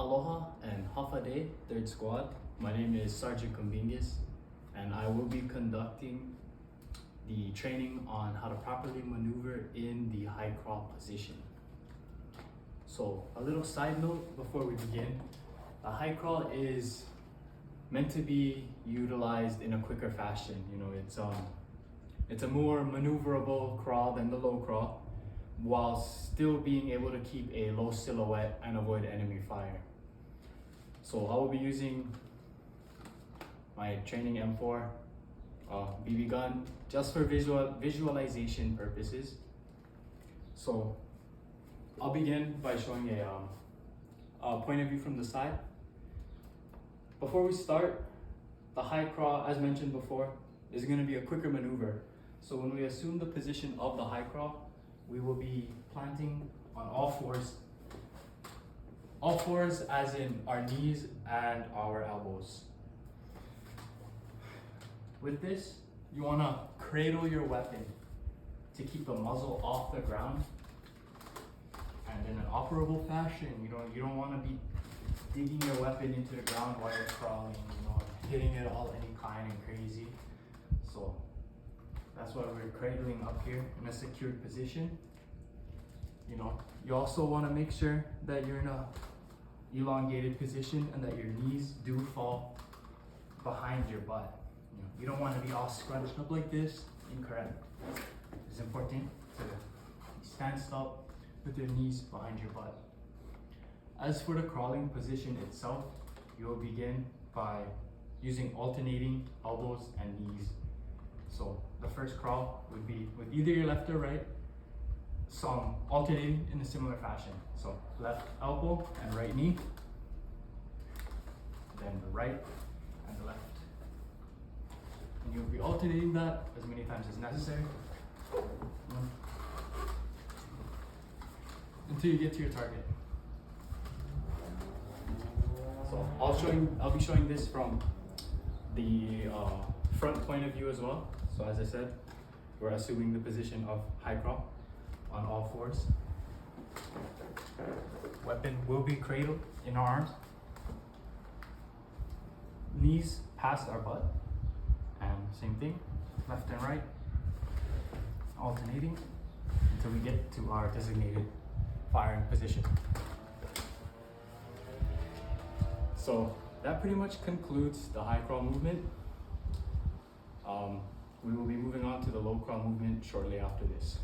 Aloha and Hafa Day, 3rd Squad. My name is Sergeant Kumbingus, and I will be conducting the training on how to properly maneuver in the high crawl position. So a little side note before we begin, the high crawl is meant to be utilized in a quicker fashion. It's a more maneuverable crawl than the low crawl, while still being able to keep a low silhouette and avoid enemy fire. So I will be using my training M4 BB gun just for visualization purposes. So I'll begin by showing a point of view from the side. Before we start, the high crawl, as mentioned before, is going to be a quicker maneuver. So when we assume the position of the high crawl, we will be planting on all fours. All fours as in our knees and our elbows. With this, you want to cradle your weapon to keep the muzzle off the ground. And in an operable fashion, you don't want to be digging your weapon into the ground while you're crawling, hitting it all any kind and crazy. So that's why we're cradling up here in a secured position. You also want to make sure that you're in a elongated position and that your knees do fall behind your butt. You don't want to be all scrunched up like this. Incorrect. It's important to stand up with your knees behind your butt. As for the crawling position itself, you will begin by using alternating elbows and knees. So the first crawl would be with either your left or right, some alternating in a similar fashion. So left elbow and right knee, then the right and the left. And you'll be alternating that as many times as necessary until you get to your target. So I'll be showing this from the front point of view as well. So as I said, we're assuming the position of high crawl on all fours. Weapon will be cradled in our arms. Knees past our butt. And same thing, left and right, alternating until we get to our designated firing position. So that pretty much concludes the high crawl movement. We will be moving on to the low crawl movement shortly after this.